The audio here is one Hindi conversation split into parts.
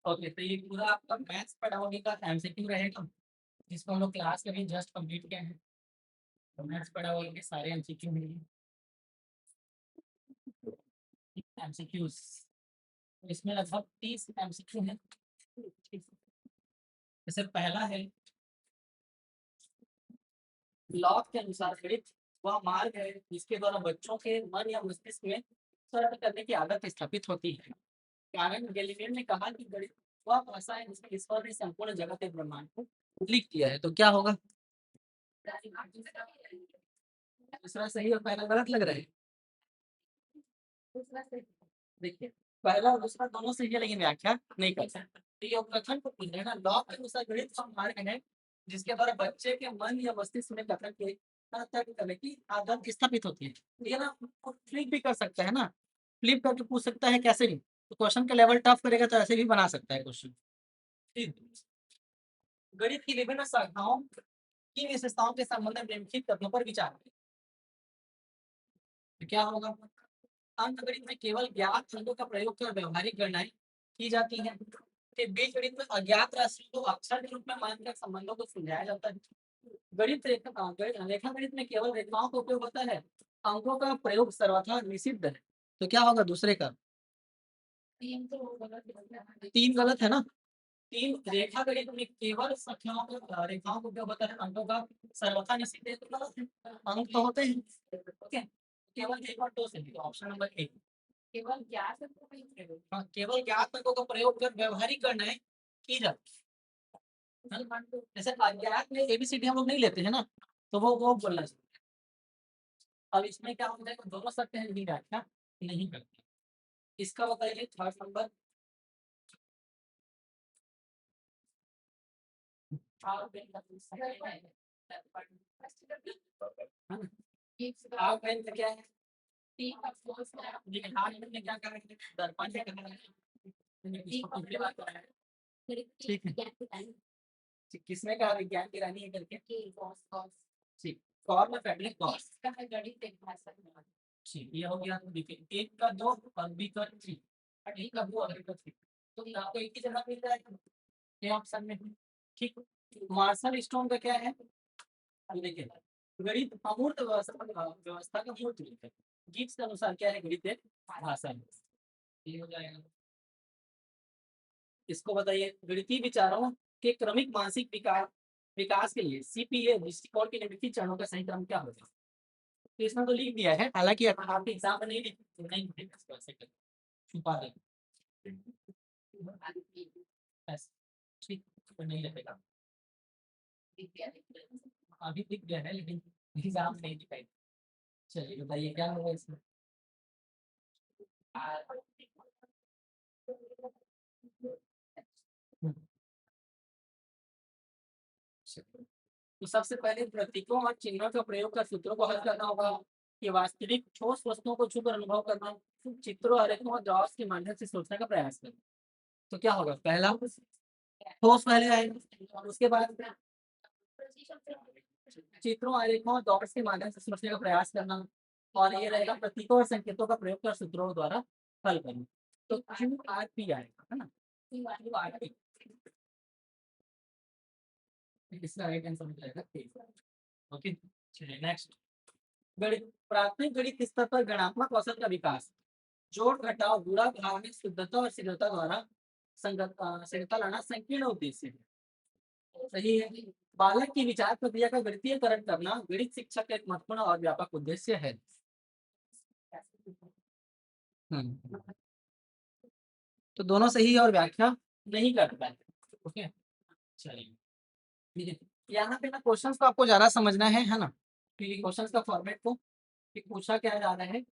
ओके, तो ये पूरा आपका मैथ्स पेडागोजी का एमसीक्यू रहेगा, जिसको हम लोग क्लास में भी जस्ट कंप्लीट किए हैं। तो मैथ्स पेडागोजी के सारे एमसीक्यू मिलेंगे, एमसीक्यूज। इसमें लगभग 30 एमसीक्यू हैं। जैसे पहला है, लॉग के अनुसार गणित वह मार्ग है जिसके द्वारा बच्चों के मन या मस्तिष्क में तर्क करने की आदत स्थापित होती है। कारण गैलीलियो ने कहा कि गणित वह भाषा है जिसमें ईश्वर ने संपूर्ण जगत एक ब्रह्मांड को लिख दिया है। तो क्या होगा? दूसरा सही और पहला गलत लग रहा है। देखिए, पहला और दूसरा दोनों सही है, लेकिन व्याख्या नहीं कर सकते। तो ये कथन को पूछना, लॉग के अनुसार गणित का मार्ग है जिसके द्वारा बच्चे के मन या मस्तिष्क में कथन के तर्क करने की आदत स्थापित होती है। ये ना फ्लिप भी कर सकता है ना, फ्लिप करके पूछ सकता है कैसे भी। तो क्वेश्चन का लेवल टफ करेगा तो ऐसे भी बना सकता है क्वेश्चन। गणित की विभिन्न शाखाओं की विशेषताओं के संबंध में निम्नलिखित तथ्यों पर विचार करें। तो क्या होगा? अंकगणित में केवल ज्ञात अंकों का प्रयोग कर व्यवहारिक गणनाएं की जाती हैं। फिर बीजगणित में अज्ञात राशि को अक्षर के रूप में मानकर संबंधों को सुलझाया जाता है। रेखा गणित में केवल रेखाओं का उपयोग होता है, अंकों का प्रयोग सर्वथा निषिद्ध है। तो क्या होगा दूसरे का? तीन गलत है ना। तीन, रेखा गणित में केवल संख्याओं का रेखाओं का उपयोग होता है, अंकों का सर्वथा निषिद्ध है। तो गलत है, अंक तो होते हैं। ओके, केवल एक और दो सही। तो ऑप्शन नंबर ए, हाँ, केवल ज्ञात अंकों का प्रयोग कर व्यवहारिक गणनाएं की जाती है। जैसे अज्ञात में एबीसीडी हम लोग नहीं लेते हैं ना, तो वो बोलना चाहिए। अब इसमें क्या होता है, दोनों सत्य है, नहीं व्याख्या नहीं करते। इसका बताइए थर्ड नंबर। आप क्या है? लेकिन हाथ में क्या कर रहे हैं? दर्पण से कर रहे हैं। इसको पिछली बार कराया है। ठीक है, किसने कहा विज्ञान की रानी है करके? ठीक, कौन में फैब्रिक कॉस ठीक, ये हो गया। देखिए, एक का दो और बी का थ्री, एक का दो और बी का थ्री, तो आपको एक ही जगह मिल जाएगा ये ऑप्शन में। ठीक, मार्शल स्टोन का क्या है? अब देखिए, गणित अमूर्त व्यवस्था का मूर्त रूप है। गिब्स के अनुसार क्या है? गणित एक भाषा है। ये हो जाएगा। इसको बताइए, गणितीय विचारों के क्रमिक मानसिक विकास विकास के लिए सीपीए दृष्टिकोण के निम्नलिखित चरणों का सही क्रम क्या होगा? तो इसमें तो लिख दिया है, हालांकि आपके एग्जाम में नहीं नहीं लिखेगा इसको, ऐसे करके छुपा दे। ठीक, तो नहीं लिखेगा। अभी लिख गया है, लेकिन एग्जाम में नहीं लिखेगा। चलिए बताइए क्या होगा इसमें। तो सबसे पहले प्रतीकों और चिन्हों का प्रयोग कर सूत्रों को हल करना होगा। कि वास्तविक ठोस वस्तुओं को छूकर अनुभव करना, चित्रों आरेखों और डॉट्स के माध्यम से सोचने का प्रयास करना। तो क्या होगा? पहला ठोस पहले आएगा, और उसके बाद चित्रों आरेखों और डॉट्स के माध्यम से सोचने का प्रयास करना, और ये रहेगा प्रतीकों और संकेतों का प्रयोग कर सूत्रों द्वारा हल करना। तो क्यू आर पी आएगा, है ना? क्यू आर पी, इसका राइट आंसर हो जाएगा। ओके, चलिए नेक्स्ट। गणित, प्राथमिक गणित स्तर पर गणात्मक कौशल का विकास जोड़ घटाव गुणा भाग में शुद्धता और शीघ्रता द्वारा शीघ्रता लाना संकीर्ण उद्देश्य है। सही है। बालक की विचार प्रक्रिया का गणितीयकरण करना गणित शिक्षा का एक महत्वपूर्ण और व्यापक उद्देश्य है। हम्म, तो दोनों सही है और व्याख्या नहीं करता है। ओके, चलिए ठीक है। यहाँ पे ना क्वेश्चंस को आपको ज्यादा समझना है ना, क्योंकि क्वेश्चंस का फॉर्मेट को कि पूछा क्या जा रहा है।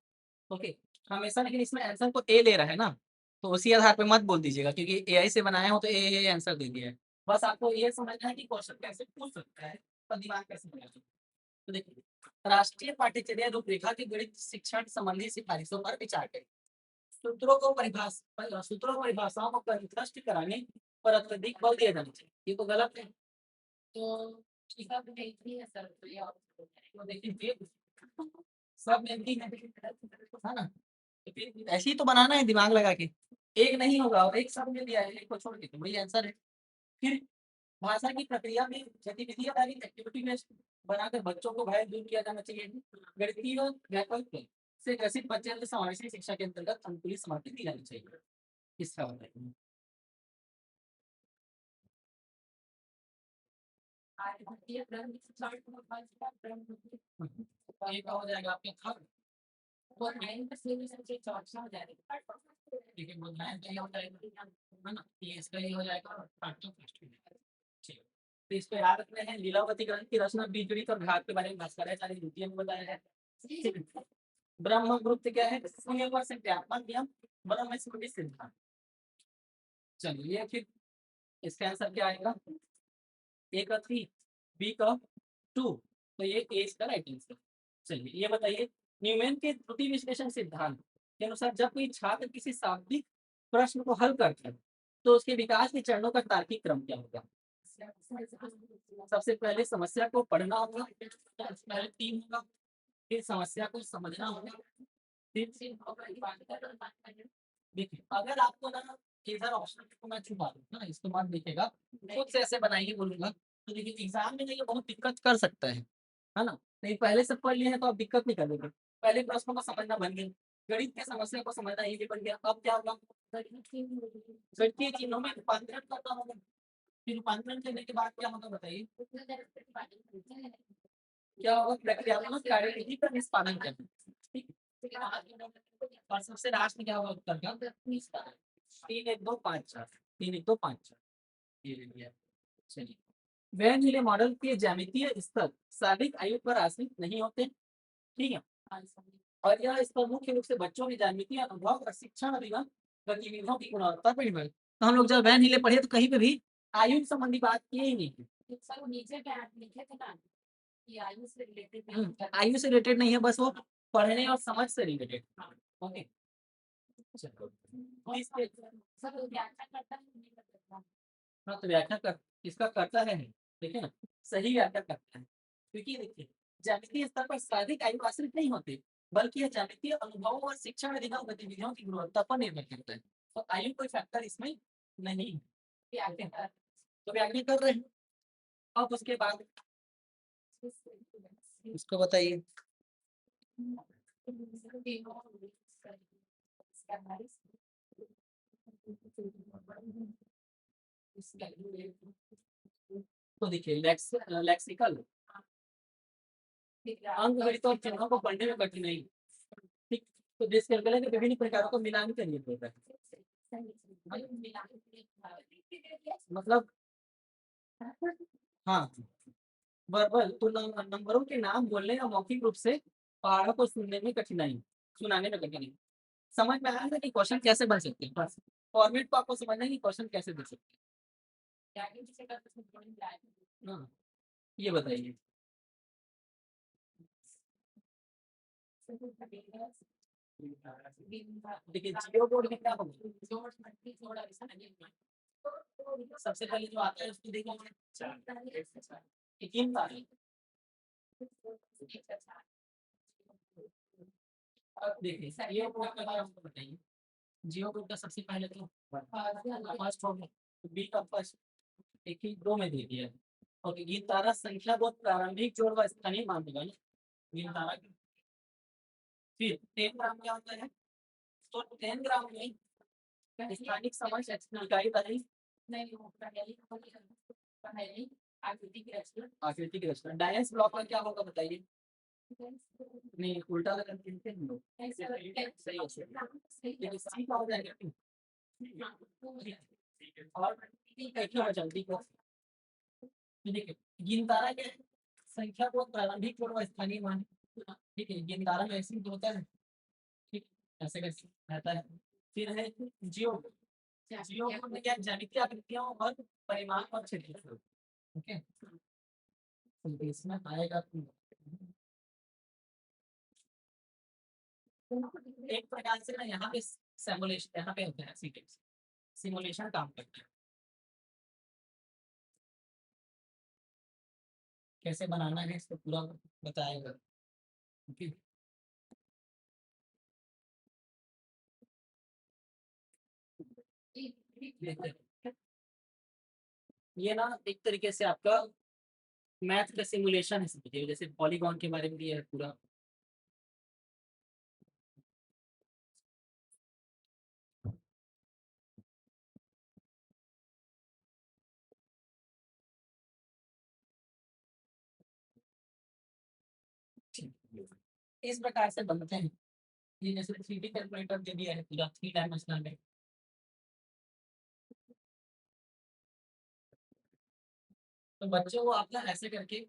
ओके, हमेशा, लेकिन इसमें आंसर को ए ले रहा है ना, तो उसी आधार पे मत बोल दीजिएगा, क्योंकि एआई से बनाया हो तो ए आंसर दे दिया है। बस आपको ये समझना है कि क्वेश्चन कैसे पूछ सकता है और दिमाग कैसे लगा सकता है। तो देखिए, राष्ट्रीय पाठ्यचर्या रूपरेखा की गणित शिक्षण संबंधी सिफारिशों पर विचार करें। सूत्रों को परिभाषाओं को कंठस्थ कराने पर अत्यधिक बल दिया जाना चाहिए। ये तो गलत है। तो तो देखिए, सब मिलती है ना, तो फिर ऐसे ही तो बनाना है दिमाग लगा के। एक नहीं होगा और एक सब में दिया है, एक को छोड़ के, तो वही आंसर है। फिर भाषा की प्रक्रिया में गतिविधि आधारित एक्टिविटी में बनाकर बच्चों को भय दूर किया जाना चाहिए। गणितीय वैकल्प से ग्रसित बच्चे को समावेशी शिक्षा के अंतर्गत अनुकूलित समाप्ति दी जानी चाहिए। इसका बताइए। ये क्या हो जाएगा आपके थर्ड, देखिए वो नाइन का ये हो जाएगा, है ना, ये इसका ये हो जाएगा और पार्ट ऑफ फर्स्ट में। ठीक है, तो इसको याद रखना है। लीलावती ग्रंथ की रचना बीजगणित और घात के बारे में भास्कराचार्य द्वितीय में बताया है। ठीक है। ब्रह्म गुप्त क्या है, शून्य से व्यापक नियम, ब्रह्म स्मृति सिद्धांत। चलिए फिर इसका आंसर क्या आएगा, ए का 3, बी का 2, तो ये ए इसका राइट आंसर। चलिए ये बताइए, न्यूमैन के त्रुटि विश्लेषण सिद्धांत के अनुसार जब कोई छात्र किसी शाब्दिक प्रश्न को हल करता है तो उसके विकास के चरणों का तार्किक क्रम क्या होगा। सबसे पहले समस्या को पढ़ना होगा, पहले 3 होगा, फिर समस्या को समझना होगा, फिर देखिए अगर आपको ना इधर ऑप्शन को मैं छुपा दूँ ना, इसको मत देखिएगा, खुद से ऐसे बनाइए बोलूंगा, तो देखिए एग्जाम में ये बहुत दिक्कत कर सकता है ना। नहीं पहले से पढ़ लिए हैं तो आप दिक्कत नहीं करोगे, पहले प्रश्नों को समझना बन गया, गणित की समस्या को समझना ये भी बन गया। अब क्या होगा, गणितीय चिन्हों में रूपांतरण करना होगा, फिर रूपांतरण करने के बाद क्या होगा बताइए, क्या होगा, प्रक्रियात्मक कार्यविधि का निष्पादन करना, ठीक है? और सबसे लास्ट में क्या होगा उत्तर का, 3 1 2 5 4, 3 1 2 5 4, ये ले लिया। चलिए, वैन हीले मॉडल के ज्यामितीय स्तर शारीरिक आयु पर आश्रित नहीं होते, ठीक है, और यह स्तर मुख्य रूप से बच्चों के ज्यामितीय अनुभव और शिक्षण एवं गतिविधियों की गुणवत्ता पर निर्भर। तो हम लोग जब वैन हीले पढ़े तो कहीं पे भी आयु संबंधी बात की ही नहीं है। सर नीचे क्या लिखे थे ना कि आयु से रिलेटेड, आयु से रिलेटेड नहीं है, बस वो पढ़ने और समझ से रिलेटेड। ओके, चलो हाँ, तो व्याख्या कर इसका करता है, देखिए ना, सही व्याख्या करता है, क्योंकि देखिए ज्यामितीय स्तर पर शारीरिक आयु आश्रित नहीं होते, बल्कि यह ज्यामितीय अनुभवों और शिक्षण गतिविधियों की गुणवत्ता पर निर्भर करता है, तो आयु कोई फैक्टर इसमें नहीं है। तो व्याख्या कर रहे हैं, अब उसके बाद इसको बताइए। तो देखिए लेक्सिकल अंकगणित और चिन्हों को पढ़ने में कठिनाई, ठीक, तो डिस्कैलकुलेट के विभिन्न प्रकारों को मिलान करिए होता है, मतलब हाँ, वर्बल तो नंबरों के नाम बोलने या मौखिक रूप से पहाड़ों को सुनने में कठिनाई, सुनाने में कठिनाई। समझ में आया कि क्वेश्चन कैसे बन सकते हैं, बस फॉर्मेट को आपको समझना है कि क्वेश्चन कैसे बन सकते हैं। हाँ, ये बताइए। देखिए जियो बोर्ड में क्या होगा, सबसे पहले जो आता है उसको देखिए, किन तारीख, अब देखिए जियो बोर्ड का नाम हमको बताइए, जियो बोर्ड का सबसे पहले तो फर्स्ट हो गया, तो बी का फर्स्ट, एक ही 2 में दे दिया है, और गिनतारा संख्या बहुत प्रारंभिक जोड़ व स्थानीय मान होगा ना, गिनतारा की। फिर 10 ग्राम क्या होता है, तो 10 ग्राम में स्थानिक समझ इकाई बताइए, आकृति की रचना, डायस ब्लॉक का क्या होगा बताइए, नहीं उल्टा लगा हैं हम लोग, सही है सही, लेकिन सी का हो जाएगा, और देखिए मैं जल्दी को देखिए, गिनतारा क्या है, संख्या को प्रारंभिक जोड़ व स्थानीय मान, ठीक है, गिनतारा में ऐसे ही होता है, ठीक, ऐसे कैसे रहता है। फिर है जियो, जियो में क्या ज्यामितीय आकृतियों और परिमाण और क्षेत्र, ओके, तो इसमें आएगा एक प्रकार से ना, यहाँ पे सिमुलेशन, यहाँ पे होता है सीटेक्स, सिमुलेशन काम करता है, कैसे बनाना है इसको पूरा बताएगा, ओके। ये ना एक तरीके से आपका मैथ का सिमुलेशन है, समझिए जैसे पॉलीगॉन के बारे में दिया है पूरा। इस प्रकार से बनते हैं ये, जैसे 3D कैलकुलेटर दे दिया है पूरा 3 डायमेंशनल में। तो बच्चों को आप ना ऐसे करके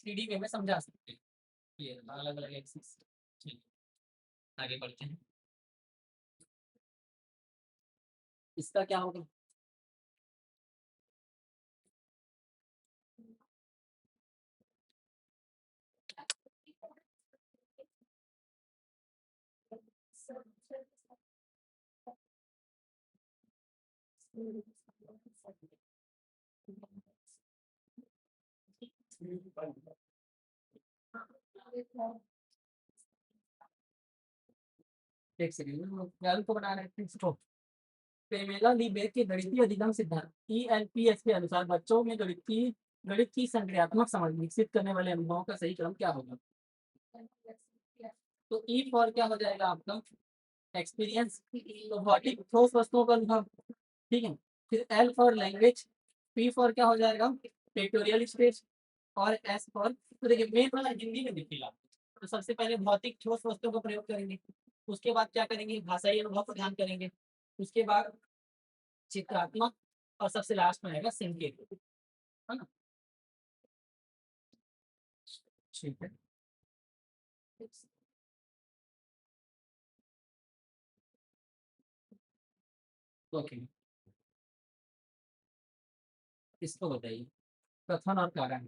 3D वे में समझा सकते हैं, ये अलग अलग एक्सिस। ठीक, आगे बढ़ते हैं। इसका क्या होगा? एक सेकंड, गर्ल को बना रहे थे इसको। पेमेला लीबेक के गणितीय अधिगम सिद्धांत ELPS के अनुसार बच्चों में गणित की संक्रियात्मक समझ विकसित करने वाले अनुभवों का सही क्रम क्या होगा? तो E फॉर क्या हो जाएगा आपका? एक्सपीरियंस, तो भौतिक ठोस वस्तुओं का अनुभव। ठीक है। फिर L for language, P for क्या हो जाएगा? पिक्टोरियल स्टेज, और S फॉर, तो देखिए मेन वाला हिंदी में देखिएगा। तो सबसे पहले भौतिक ठोस वस्तुओं का प्रयोग करेंगे, उसके बाद क्या करेंगे? भाषाई अनुभव पर ध्यान करेंगे, उसके बाद चित्रात्मक, और सबसे लास्ट में आएगा संकेत, है ना? ठीक है। ओके, इसको बताइए। कथन और कारण।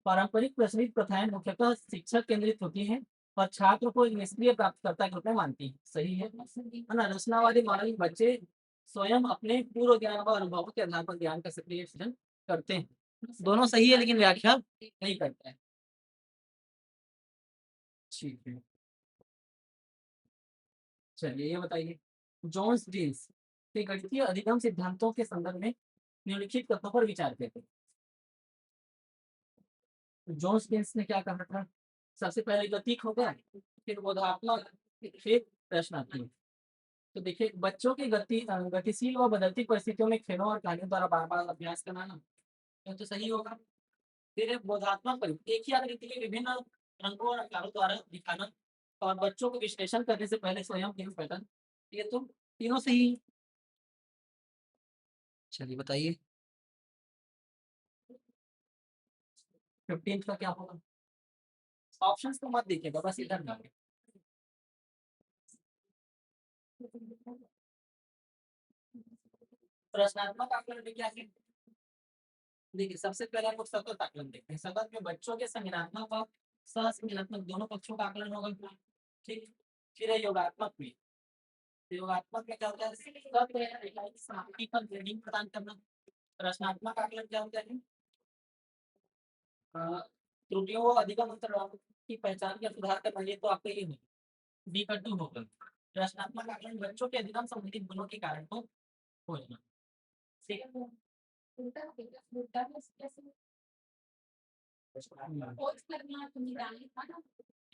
पारंपरिक प्रचलित प्रथाएं मुख्यतः शिक्षक केंद्रित होती हैं और छात्र को एक निष्क्रिय प्राप्तकर्ता के रूप में मानती है। सही है ना? रचनावादी मॉडल बच्चे स्वयं अपने पूर्व ज्ञान व अनुभवों के आधार पर ज्ञान का सक्रिय सृजन करते हैं। दोनों सही है, लेकिन व्याख्या नहीं करता है। ठीक है, चलिए ये बताइए। जॉन्स जीन्स के गणितीय अधिगम सिद्धांतों के संदर्भ में निम्नलिखित तथ्यों पर विचार करते हैं। जॉन्स जीन्स ने क्या कहा था? सबसे पहले गतिक होगा, फिर बोधात्मक, फिर प्रश्नात्मक। तो देखिए बच्चों की गतिशील व बदलती परिस्थितियों में खेलों और कहानियों द्वारा बार बार अभ्यास कराना, ये तो सही होगा। फिर एक बोधात्मक एक ही आकृति के विभिन्न रंगों और आकारों द्वारा दिखाना, और बच्चों को विश्लेषण करने से पहले स्वयं गेम पैटर्न, ये तो तीनों सही। चलिए बताइए। 15 का क्या होगा? ऑप्शंस तो मत देखिएगा, बस इधर ना। प्रश्नात्मक आकलन में क्या है? देखिए सबसे पहले हम लोग सतत आकलन देखते हैं। सतत में बच्चों के संज्ञानात्मक और सहसंज्ञानात्मक दोनों पक्षों का आकलन होगा। ठीक। फिर है योगात्मक में। योगात्मक में क्या होता है? सतत या इकाई की समाप्ति पर ग्रेडिंग प्रदान करना। रचनात्मक आकलन क्या होता है? त्रुटियों व अधिगम अंतरालों की पहचान या सुधार करना, ये तो आपके लिए होगा। बी का 2 होगा। रचनात्मक आकलन बच्चों के अधिगम संबंधित गुणों के कारण को खोजना। ठीक है।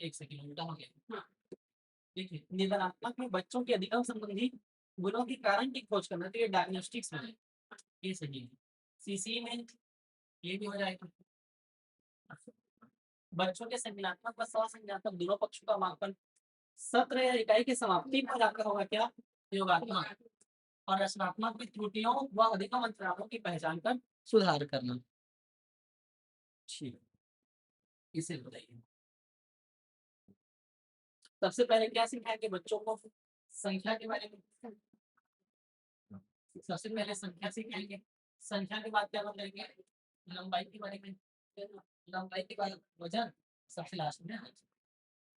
एक सेकंड, उल्टा हो गया। हाँ, देखिए निदानात्मक में बच्चों के अधिगम संबंधी गुणों के कारण की खोज करना, तो ये डायग्नोस्टिक्स में है, ये सही है। सीसी में ये भी हो जाएगा। बच्चों के संज्ञानात्मक व सहसंज्ञानात्मक दोनों पक्षों का मापन, सत्र या इकाई की समाप्ति पर जाकर होगा क्या? योगात्मक। और रचनात्मक में त्रुटियों व अधिगम अंतरालों की पहचान कर सुधार करना। ठीक, इसे बताइए। सबसे पहले क्या सिखाएंगे बच्चों को? संख्या के बारे में। सबसे पहले संख्या सिखाएंगे, संख्या के बाद क्या बताएंगे? लंबाई के बारे में, लंबाई के बाद वजन, सबसे लास्ट में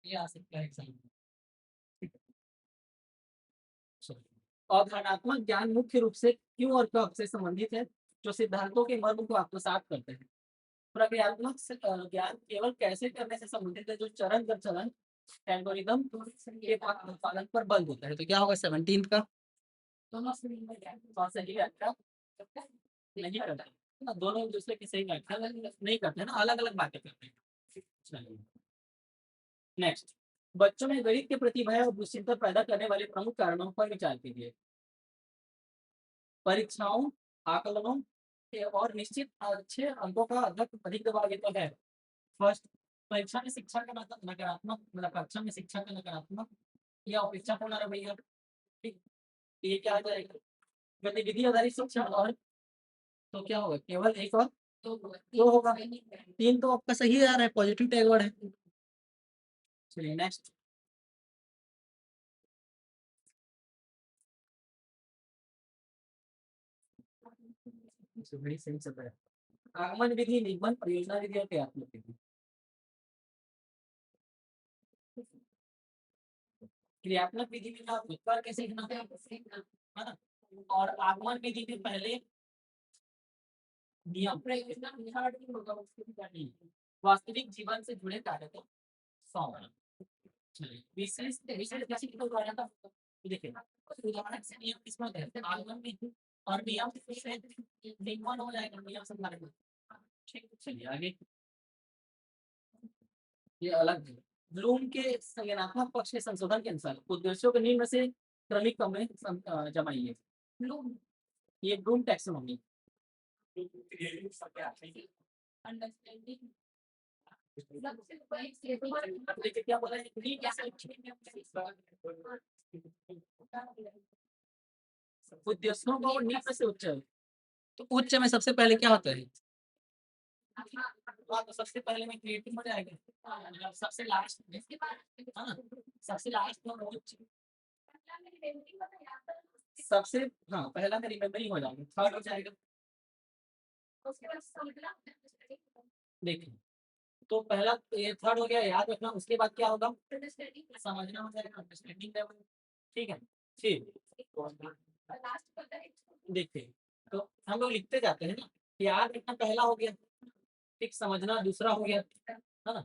ये आ सकता है एग्जाम में। अवधारणात्मक ज्ञान मुख्य रूप से क्यों और कब से संबंधित है, जो सिद्धांतों के मर्म को आत्मसात करते हैं। प्रक्रियात्मक ज्ञान केवल कैसे करने से संबंधित है, जो चरण दर चरण एल्गोरिदम के पालन पर बल देता है। तो क्या होगा 17 का? दोनों सही व्याख्या नहीं करते ना, दोनों एक दूसरे की सही व्याख्या नहीं करते ना, अलग अलग बातें करते हैं। चलिए नेक्स्ट, बच्चों में गणित के प्रति भय और दुश्चिंता पैदा करने वाले प्रमुख कारणों पर विचार कीजिए। परीक्षाओं, आकलनों के और निश्चित अच्छे अंकों का अधिक दबाव ये तो है। फर्स्ट, परीक्षा में शिक्षा का नकारात्मक, मतलब परीक्षा में शिक्षा का नकारात्मक या अपेक्षापूर्ण रवैया। ठीक, ये क्या आ जाएगा, गतिविधि आधारित शिक्षा, और तो क्या होगा, केवल एक और दो होगा, तीन तो आपका सही आ रहा है, पॉजिटिव टैग वर्ड है। चलिए नेक्स्ट, बड़ी सही चल रहा है। आगमन विधि, निगमन, परियोजना विधि और क्रियात्मक विधि। क्रियात्मक विधि में आप उत्तर कैसे लिखना है ना, और आगमन विधि में पहले नियम वास्तविक जीवन से जुड़े कार्य को सौंपना। चलिए विशेष विशेष कैसे लिखा हुआ है था, देखिए उदाहरण से नियम किसमें कहते हैं, आगमन विधि, और नियम से निगमन हो जाएगा, नियम से कार्य। ठीक, चलिए आगे, ये अलग है। ब्लूम के संज्ञानात्मक पक्ष के संशोधन के अनुसार उद्देश्यों के निम्न से क्रमिक क्रम में जमाइए। ब्लूम, ये ब्लूम टैक्सोनॉमी। अंडरस्टैंडिंग, देखिए क्या बोला है, उद्देश्यों को निम्न से उच्च, तो उच्च में सबसे पहले क्या होता है, तो सबसे पहले में क्रिएटिव हो जाएगा, सबसे लास्ट में, है ना, सबसे लास्ट में उच्च, सबसे, हाँ पहला में रिमेम्बरिंग हो जाएगा, थर्ड हो जाएगा। देखिए तो पहला ये थर्ड हो गया, याद रखना, उसके बाद क्या होगा, समझना हो जाएगा, अंडरस्टैंडिंग लेवल। ठीक है, फिर देखिए तो हम लोग लिखते जाते हैं ना, याद रखना पहला हो गया, ठीक, समझना दूसरा हो गया, है ना,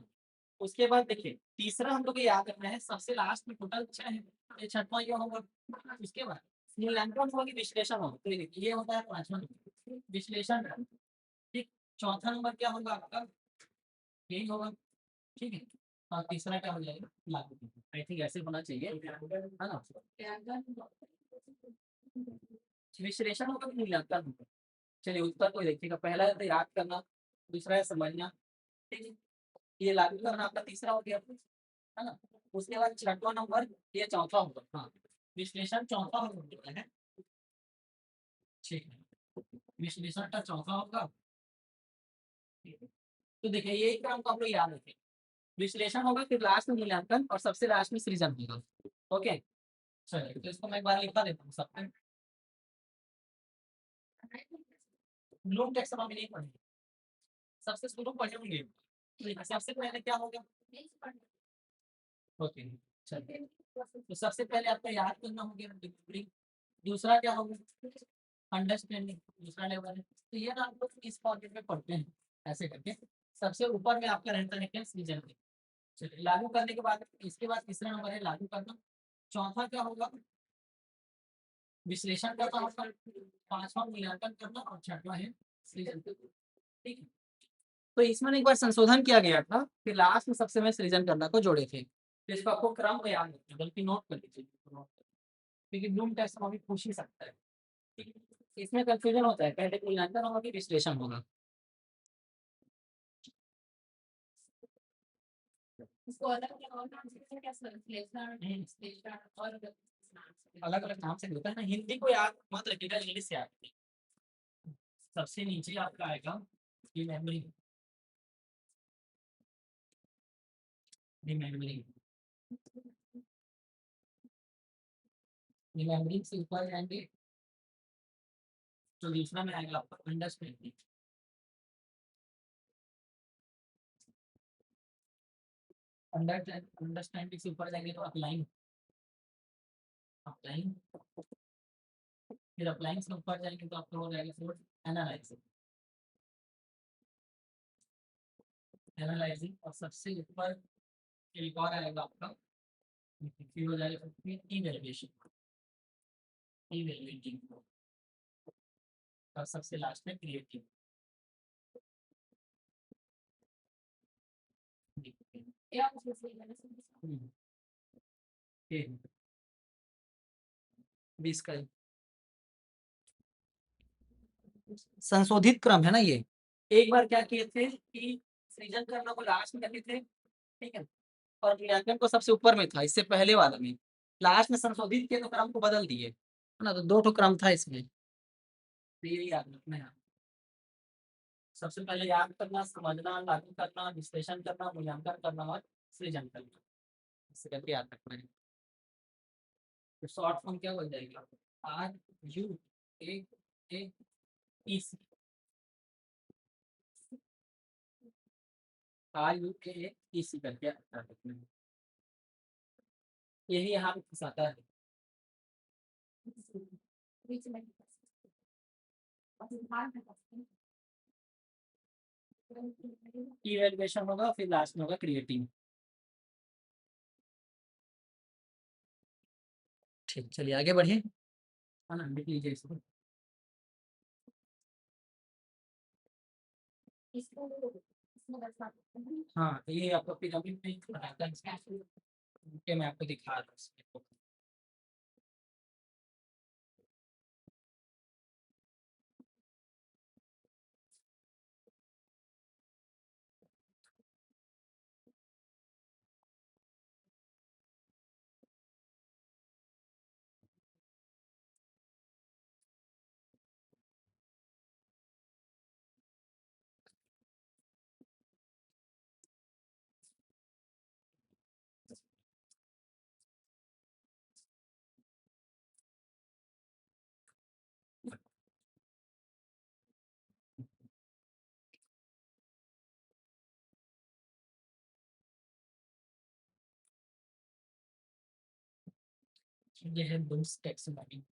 उसके बाद देखिए तीसरा हम लोग को याद रखना है, सबसे लास्ट में टोटल 6 है, ये छठवां ये होगा। उसके बाद मूल्यांकन होगी, विश्लेषण होगा, तो ये होता है पांचवा नंबर, विश्लेषण। ठीक, चौथा नंबर क्या होगा आपका, यही होगा। ठीक है, और तीसरा क्या हो जाएगा, लागू। आई थिंक ऐसे होना चाहिए, है ना, विश्लेषण होगा, मूल्यांकन होगा। चलिए उत्तर को देखिएगा, पहला है तो याद करना, दूसरा है समझना, ठीक है, ये लागू करना आपका तीसरा हो गया, है ना, उसके बाद छठवां नंबर ये चौथा होगा, हाँ विश्लेषण चौथा होगा है। ठीक है, विश्लेषण का चौथा होगा। ठीक है, तो देखिए ये क्रम को आप लोग याद रखें, विश्लेषण होगा, फिर लास्ट में मूल्यांकन, और सबसे लास्ट में सृजन होगा। ओके, चलिए तो इसको मैं एक बार लिखा देता हूँ सबसे, ब्लूम टैक्सोनॉमी नहीं पढ़ेंगे, सबसे शुरू पढ़ेंगे, सबसे पहले क्या होगा, ओके चलिए, तो सबसे पहले आपको याद करना होगा, दूसरा क्या होगा, अंडरस्टैंडिंग, दूसरा लेवल है, तो ये ना आप लोग इस पॉकेट में पढ़ते हैं, ऐसे करके सबसे ऊपर में आपका रहता है क्या, सृजन। चलिए लागू करने के बाद, इसके बाद तीसरा नंबर है लागू करना, चौथा क्या होगा, विश्लेषण करना होगा, पांचवा मूल्यांकन करना, और छठवा है सृजन। ठीक है, तो इसमें एक बार संशोधन किया गया था, फिर लास्ट में सबसे में सृजन करना को जोड़े थे, तो इसको आपको क्रम में याद रखना, बल्कि नोट कर लीजिए, क्योंकि ब्लूम टेस्ट में भी पूछ ही सकता है। ठीक है? इसमें कंफ्यूजन होता है, पहले मूल्यांकन होगा कि विश्लेषण होगा। अलग अलग नाम से होता है ना, हिंदी को याद मत रखिएगा, इंग्लिश से याद रखिएगा। सबसे नीचे आपका आएगा रिमेम्बरिंग, रिमेम्बरिंग, रिमेम्बरिंग से ऊपर जाएंगे तो दूसरा में आएगा आपका अंडरस्टैंडिंग, अंडरस्टैंडिंग से ऊपर जाएंगे तो अप्लाइंग, अप्लाइंग, फिर अप्लाइंग से ऊपर जाएंगे तो आपका हो जाएगा फिर एनालाइजिंग, एनालाइजिंग, और सबसे ऊपर एक और आएगा आपका, फिर हो जाएगा इवैल्यूएशन। इवैल्यूएटिंग और सबसे लास्ट में क्रिएटिव। ये 20 का संशोधित क्रम है ना ये। एक बार क्या किए थे कि सृजन करना को लास्ट में करते थे, ठीक है, और मूल्यांकन को सबसे ऊपर में था इससे पहले वाला में, लास्ट में संशोधित किए तो क्रम को बदल दिए, है ना। तो दो ठो क्रम था इसमें, तो यही याद रखना है। सबसे पहले याद करना, समझना, लागू करना, विश्लेषण करना, मूल्यांकन करना और सृजन करना, इससे करके याद रखना है। तो शॉर्ट फॉर्म क्या बन जाएगा, R U A A E C, R U A E C करके याद रखना है। यही यहाँ पे फंसाता है। इवैल्यूएशन होगा फिर लास्ट में होगा क्रिएटिंग। ठीक, चलिए आगे बढ़िए, है ना, लिख लीजिए इसको। हाँ, तो ये आपको पिरामिड में बनाता है इसका, ये मैं आपको दिखा रहा हूँ। ये है ब्लूम्स टैक्सोनॉमी।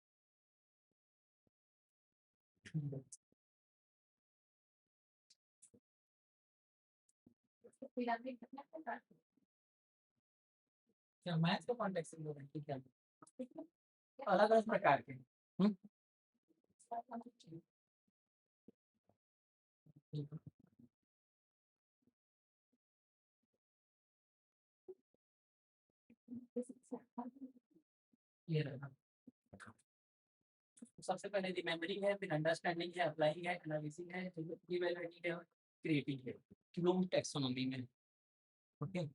क्या मैथ को कॉन्टेक्स्ट में बोल रहे हैं क्या, अलग अलग प्रकार के। ये रहा। सबसे पहले रिमेम्बरिंग है, फिर अंडरस्टैंडिंग है, अप्लाइंग है, एनालिसिस है, इवैल्यूएटिंग है और क्रिएटिंग है, ब्लूम टैक्सोनॉमी में। Okay,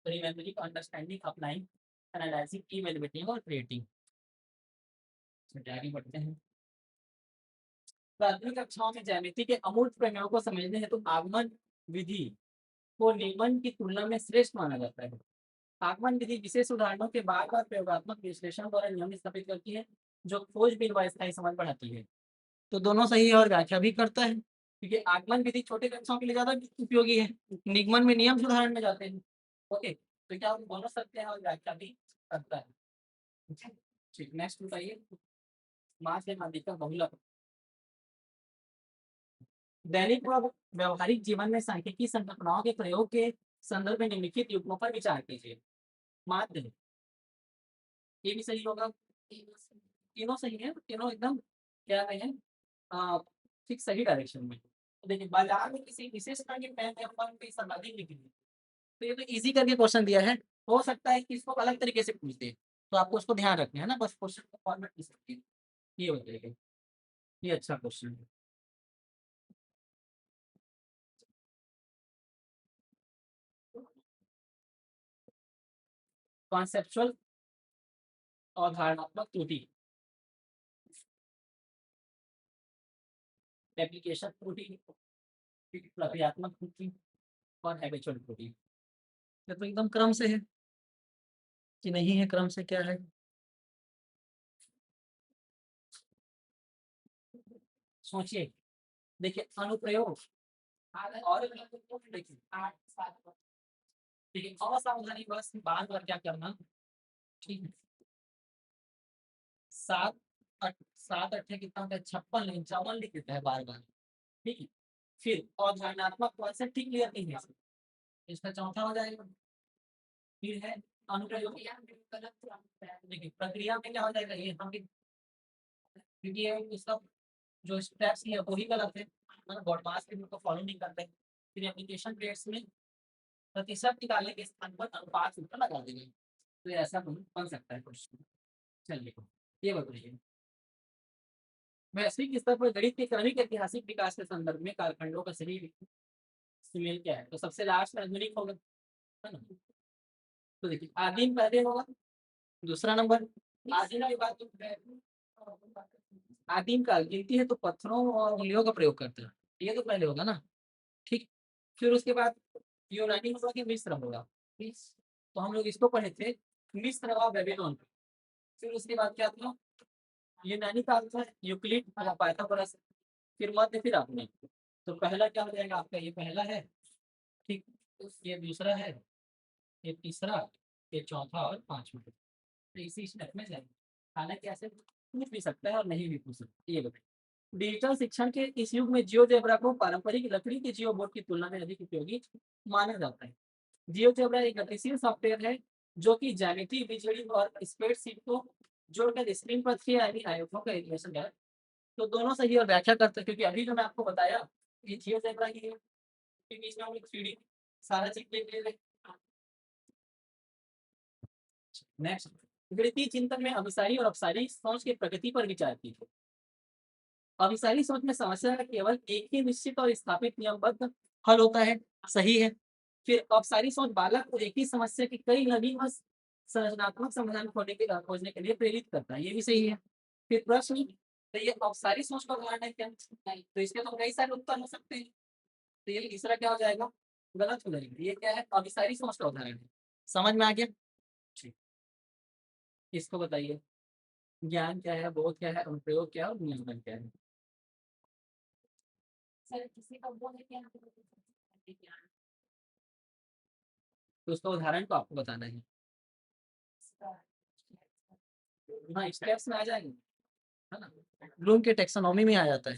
remembering, understanding, applying, analysing, evaluating और क्रिएटिंग। आगे बढ़ते हैं। प्राथमिक कक्षाओं में ज्यामिति के अमूर्त प्रमेयों को समझने हेतु आगमन विधि को निगमन की तुलना में श्रेष्ठ माना जाता है। आगमन विधि विशेष उदाहरणों के बार बार प्रयोगात्मक विश्लेषण द्वारा नियम स्थापित करती है, जो खोजबीन व स्थायी समझ बढ़ाती है। तो दोनों सही है और व्याख्या भी करता है, क्योंकि आगमन विधि छोटे कक्षाओं के लिए ज्यादा उपयोगी है, निगमन में नियम सुधारण में जाते हैं। ओके, तो क्या हम दोनों सकते हैं और व्याख्या भी करता है। ठीक, नेक्स्ट बताइए, मास या माध्यिका बहुलक। दैनिक व व्यवहारिक जीवन में सांख्यिकी संकल्पनाओं के प्रयोग के संदर्भ में निम्नलिखित युग्मों पर विचार कीजिए। माध्य, ये भी सही होगा, तीनों सही है, तीनों एकदम क्या है, ठीक सही डायरेक्शन में। तो देखिए, बाजार में किसी विशेष तरह के पैन या फर्म की सर्वाधिक बिक्री है। तो ये तो इजी करके क्वेश्चन दिया है, हो सकता है कि इसको अलग तरीके से पूछ दे, तो आपको उसको ध्यान रखना है ना, बस क्वेश्चन का फॉर्मेट लिख सकते हैं। ये हो जाएगा, ये अच्छा क्वेश्चन है। कॉन्सेप्चुअल अवधारणात्मक त्रुटि, एप्लीकेशन त्रुटि, प्रक्रियात्मक त्रुटि और हैबिचुअल त्रुटि। ये तो एकदम क्रम से है कि नहीं है, क्रम से क्या है। सोचिए, देखिए अनुप्रयोग और देखिए, देखिए असावधानी बस बार बार क्या करना, ठीक है, सात 7 8 कितना होता है, 56 नहीं 54 लिख देता है बार बार। ठीक है, फिर अवधारणात्मक कॉन्सेप्ट ही क्लियर नहीं है, इसका चौथा हो जाएगा। फिर है अनुप्रयोग, देखिए प्रक्रिया में क्या हो जाएगा, ये हम क्योंकि ये इसका जो स्टेप्स है वही गलत है, बॉडमास के को फॉलो नहीं करते। फिर एप्लीकेशन रेट्स में प्रतिशत निकालने के स्थान पर अनुपात सूत्र लगा देंगे, तो ये ऐसा बन सकता है क्वेश्चन। चलिए ये बताइए, वैश्विक स्तर पर गणित के क्रमिक ऐतिहासिक विकास के संदर्भ में कालखंडों का सही सुमेल क्या है, तो सबसे लास्ट में आधुनिक होगा, है ना। तो देखिए आदिम पहले होगा, दूसरा नंबर आदिम की बात आदिम काल गिनती है तो पत्थरों और उंगलियों का प्रयोग करते हैं, ये तो पहले होगा ना। ठीक, फिर उसके बाद यूनानी होगा कि मिस्र होगा, तो हम लोग इसको पढ़े थे, मिस्र और बेबीलोन। फिर उसके बाद क्या था, यूनानी काल था, यूक्लिड और पाइथागोरस, फिर मध्य, फिर आपने। तो पहला क्या हो जाएगा आपका, ये पहला है, ठीक, ये दूसरा है, ये तीसरा, ये चौथा और पांचवा, तो इसी स्टेप में जाएंगे। हालांकि ऐसे पूछ भी सकता है और नहीं भी पूछ सकता, ये बताइए। डिजिटल शिक्षण के इस युग में जियोजेब्रा को पारंपरिक लकड़ी के जियो बोर्ड की तुलना में अधिक उपयोगी माना जाता है। जियोजेब्रा एक गतिशील सॉफ्टवेयर है जो कि ज्यामिति, बिजली और स्प्रेडशीट को जोड़कर स्क्रीन पर 3 आयामी आयतों का एनिमेशन है। तो दोनों सही और व्याख्या करते हैं, क्योंकि अभी जो मैं आपको बताया ये जियोजेब्रा की है, क्योंकि इसमें हम लोग 3D सारा चीज देख ले रहे। नेक्स्ट, गणितीय चिंतन में अभिसारी और अपसारी सोच की प्रगति पर विचार की। अभिसारी सोच में समस्या का केवल एक ही निश्चित और स्थापित नियमबद्ध हल होता है, सही है। फिर अपसारी सोच बालक को एक ही समस्या की कई नवीन व संरचनात्मक समाधान खोजने के लिए प्रेरित करता है, ये भी सही है। फिर प्रश्न, तो ये अपसारी सोच का उदाहरण है क्या, नहीं, तो इसके तो कई सारे उत्तर हो सकते हैं, तो ये तीसरा क्या हो जाएगा, गलत हो जाएगा। ये क्या है, अभिसारी सोच का उदाहरण है। समझ में आ गया, ठीक, इसको बताइए, ज्ञान क्या है, बोध क्या है, अनुप्रयोग क्या है और मूल्यांकन क्या है। सर किसी का बोध है क्या, तो उसका उदाहरण तो आपको बताना है। हाँ स्टेप्स में आ जाएंगे, है ना, ब्लूम के टेक्सोनॉमी में आ जाता है,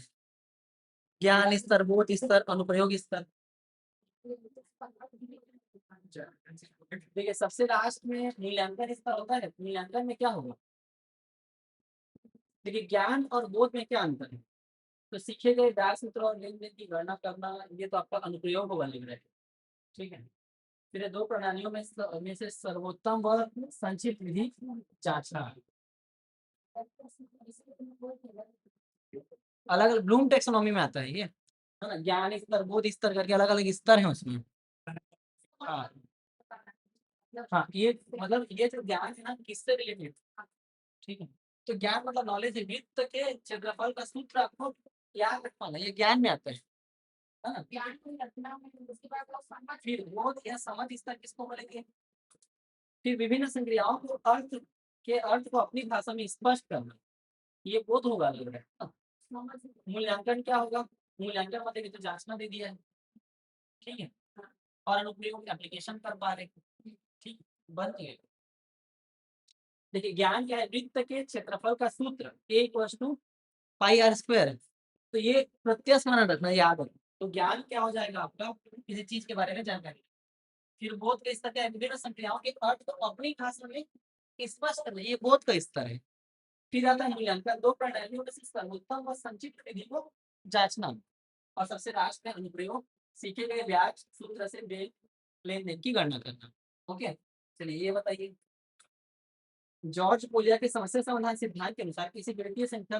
ज्ञान स्तर, बोध स्तर, अनुप्रयोग स्तर। देखिए सबसे लास्ट में मूल्यांकन स्तर होता है, मूल्यांकन में क्या होगा, देखिए ज्ञान और बोध में क्या अंतर है, तो सीखे गए डार सूत्र और लेन देन की गणना करना, ये तो आपका अनुप्रयोग होगा लिख रहे हैं, ठीक है। फिर ये दो प्रणालियों में से सर्वोत्तम व संक्षिप्त विधि जांचना, अलग अलग ब्लूम टेक्सोनॉमी में आता है ये, है ना, ज्ञान स्तर, बोध स्तर करके अलग अलग स्तर है उसमें। हाँ हाँ, ये मतलब ये जो ज्ञान है ना किससे रिलेटेड, ठीक है, तो ज्ञान मतलब नॉलेज है, वृत्त के क्षेत्रफल का सूत्र आपको याद रखना है, ये ज्ञान में आता है ना। ज्ञान को रखना है, उसके बाद वो समझ, फिर बोध या समझ स्तर किसको बोलेंगे, फिर विभिन्न संक्रियाओं को अर्थ के अर्थ को अपनी भाषा में स्पष्ट करना, ये बोध होगा लग रहा है। मूल्यांकन क्या होगा, मूल्यांकन मतलब तो जांचना दे दिया है, ठीक है, और अनुप्रयोग एप्लीकेशन कर पा रहे, ठीक, बन गए। देखिए ज्ञान क्या है, वृत्त के क्षेत्रफल का सूत्र एक वस्तु पाई आर स्क्वायर है, तो ये प्रत्यय स्मरण रखना, याद है। तो ज्ञान क्या हो जाएगा आपका, किसी चीज के बारे में जानकारी। फिर बोध का स्तर क्या है, विभिन्न संक्रियाओं के अर्थ को अपनी भाषा में स्पष्ट करना, ये बोध का स्तर है। फिर आता है मूल्यांकन, दो प्रणालियों में से सर्वोत्तम व संक्षिप्त विधि को जांचना, और सबसे लास्ट में अनुप्रयोग, सीखे गए ब्याज सूत्र से लेन देन की गणना करना। ओके, चलिए ये बताइए, जॉर्ज पोलिया के समस्या समाधान सिद्धांत के अनुसार किसी गणितीय संख्या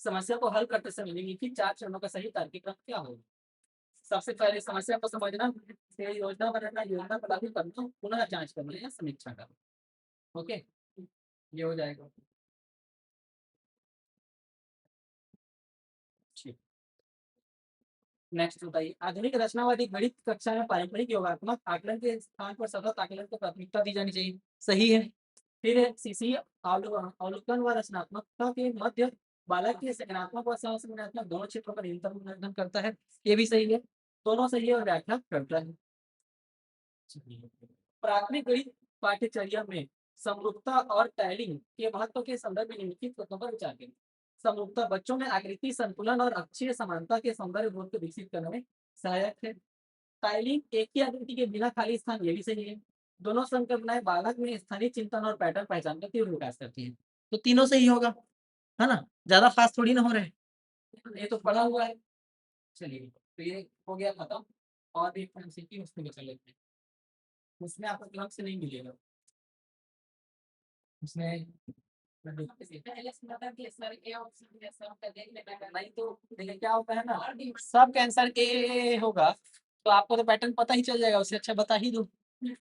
समस्या को हल करते समय निम्नलिखित 4 चरणों का सही तार्किक क्रम क्या होगा। सबसे पहले समस्या को समझना, फिर योजना बनाना, योजना को लागू करना, पुनः जांच करना या समीक्षा करना। ओके, ये हो जाएगा, ठीक। नेक्स्ट बताइए, आधुनिक रचनावादी गणित कक्षा में पारंपरिक योगात्मक आकलन के स्थान पर सतत आकलन को प्राथमिकता दी जानी चाहिए, सही है। फिर सीसी अवलोकन व रचनात्मकता के मध्य बालक के सकारात्मक व संज्ञानात्मक दोनों क्षेत्रों का निरंतर मूल्यांकन करता है, ये भी सही है, दोनों सही है और व्याख्या करता है। प्राथमिक गणित पाठ्यचर्या में समरूपता और टैलिंग के महत्व के संदर्भ में निम्नलिखित तत्वों पर विचार करें। समरूपता बच्चों में आकृति संतुलन और अक्षीय समानता के सौंदर्य बोध को विकसित करने में सहायक है। टाइलिंग एक ही आकृति के बिना खाली स्थान, ये भी सही है। दोनों संकल्पनाएं बालक में स्थानीय चिंतन और पैटर्न पहचान का तीव्र विकास करती हैं। तो तीनों सही होगा, है ना? ज्यादा फास्ट थोड़ी ना हो रहे, ये तो पढ़ा हुआ है। चलिए, तो ये हो गया खत्म। और भी एमसीक्यू उसमें चल लेते हैं। उसमें आपको क्लब से नहीं मिलेगा, उसमें पहले से बता दिया सर, ए ऑप्शन है सब का देख लेना है। नहीं तो देखिए क्या होता है ना, सब का आंसर ए होगा तो आपको तो पैटर्न पता ही चल जाएगा, उससे अच्छा बता ही दूं।